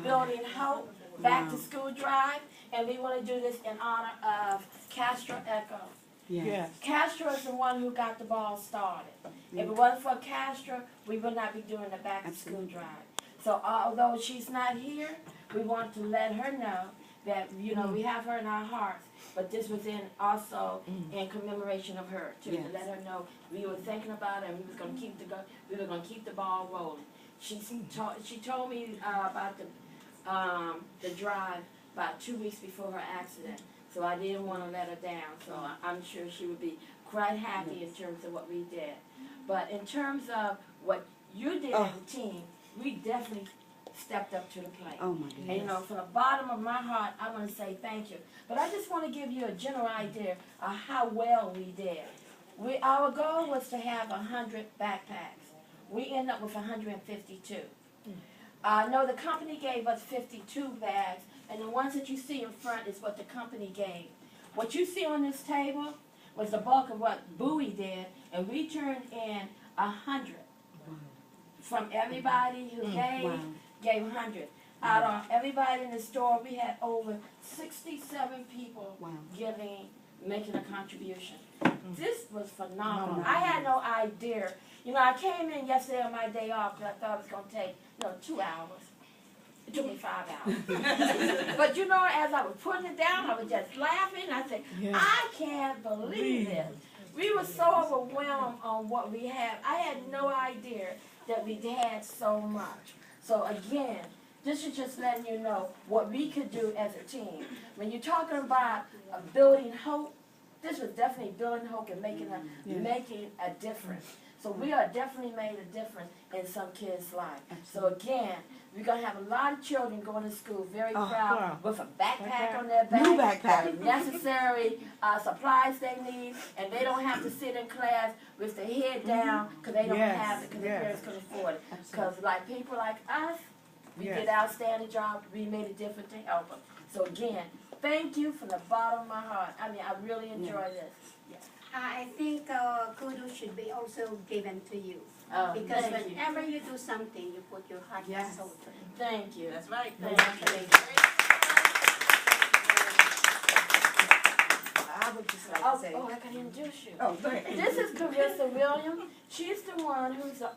Building Hope Back to School Drive, and we want to do this in honor of Castro Echo. Yes. Castro is the one who got the ball started. If it wasn't for Castro, we would not be doing the Back to School Drive. So although she's not here, we want to let her know that, you know, we have her in our hearts, but this was also in commemoration of her, too, to let her know we were thinking about her and we were going to keep the ball rolling. She told me about the drive about 2 weeks before her accident, so I didn't want to let her down. So I'm sure she would be quite happy in terms of what we did. But in terms of what you did as a team, we definitely stepped up to the plate. Oh my goodness. And you know, from the bottom of my heart, I want to say thank you. But I just want to give you a general idea of how well we did. Our goal was to have 100 backpacks. We ended up with 152. No, the company gave us 52 bags, and the ones that you see in front is what the company gave. What you see on this table was the bulk of what Bowie did, and we turned in 100. From everybody who gave 100. Out of everybody in the store, we had over 67 people making a contribution. This was phenomenal. I had no idea. You know, I came in yesterday on my day off because I thought it was going to take, 2 hours. It took me 5 hours. But you know, as I was putting it down, I was just laughing. I said, I can't believe this. We were so overwhelmed on what we had. I had no idea that we had so much. So again, this is just letting you know what we could do as a team. When you're talking about building hope, this was definitely building hope and making a difference. So we are definitely made a difference in some kids' life. So again, we're going to have a lot of children going to school very proud with a backpack on their back. New backpack. The necessary supplies they need, and they don't have to sit in class with their head down because they don't have it because their parents couldn't afford it. Because like people like us, we did outstanding job. We made a difference to help them. So again, thank you from the bottom of my heart. I mean, I really enjoy this. I think kudos should be also given to you. Because whenever you do something, you put your heart and soul to it. Thank you. That's right. Thank you. I would just like to say. I got to introduce you. Oh, go ahead. This is Carissa Williams. She's the one who's the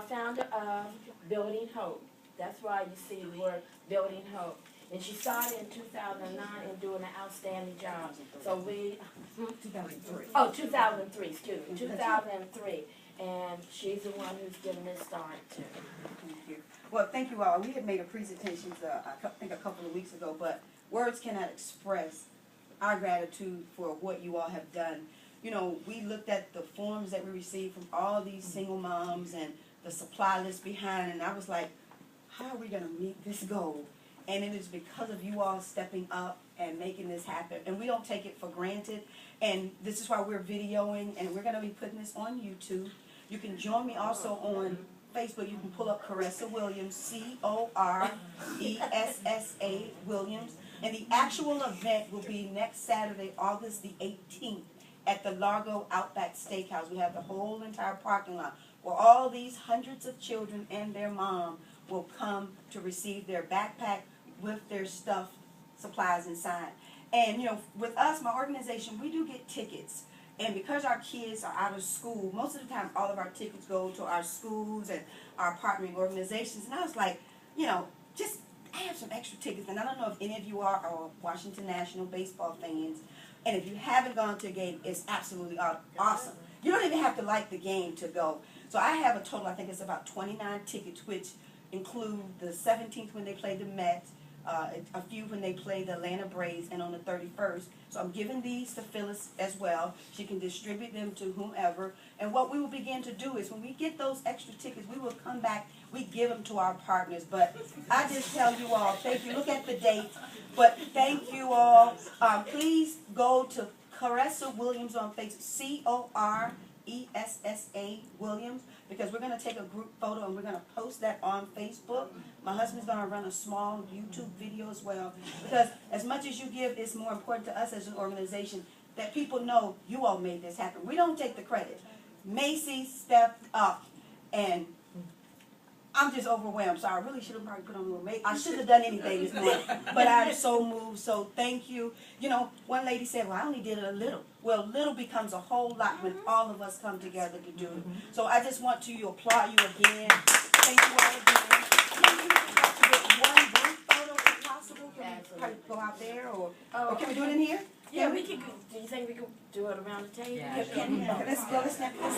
founder of Building Hope. That's why you see the word Building Hope. And she started in 2009 and doing an outstanding job. So 2003. Oh, 2003, excuse me, 2003. And she's the one who's getting this started too. Thank you. Well, thank you all. We had made a presentation, I think a couple of weeks ago, but words cannot express our gratitude for what you all have done. You know, we looked at the forms that we received from all these single moms and the supply list behind, and I was like, how are we going to meet this goal? And it is because of you all stepping up and making this happen. And we don't take it for granted. And this is why we're videoing, and we're going to be putting this on YouTube. You can join me also on Facebook. You can pull up Carissa Williams, C-O-R-E-S-S-A Williams. And the actual event will be next Saturday, August the 18th, at the Largo Outback Steakhouse. We have the whole entire parking lot where all these hundreds of children and their mom will come to receive their backpack with their stuffed supplies inside. And, you know, with us, my organization, we do get tickets. And because our kids are out of school, most of the time all of our tickets go to our schools and our partnering organizations. And I was like, you know, just I have some extra tickets. And I don't know if any of you are Washington National baseball fans. And if you haven't gone to a game, it's absolutely awesome. You don't even have to like the game to go. So I have a total, I think it's about 29 tickets, which include the 17th when they play the Mets, a few when they play the Atlanta Braves, and on the 31st. So I'm giving these to Phyllis as well. She can distribute them to whomever. And what we will begin to do is when we get those extra tickets, we will come back, we give them to our partners. But I just tell you all, thank you. Look at the date. But thank you all. Please go to Carissa Williams on Facebook, C-O-R-E-S-S-A Williams, because we're going to take a group photo and we're going to post that on Facebook. My husband's going to run a small YouTube video as well, because as much as you give, it's more important to us as an organization that people know you all made this happen. We don't take the credit. Macy stepped up and I'm just overwhelmed, so I really should have probably put on a little makeup. I shouldn't have done anything this morning, but I'm so moved, so thank you. You know, one lady said, well, I only did it a little. Well, little becomes a whole lot when all of us come together to do it. So I just want to applaud you again. Thank you all again. Can we have to get one group photo if possible? Can we probably go out there, or can we do it in here? Yeah, we could. Do you think we could do it around the table? Yeah. Okay, let's go. Let's snap this.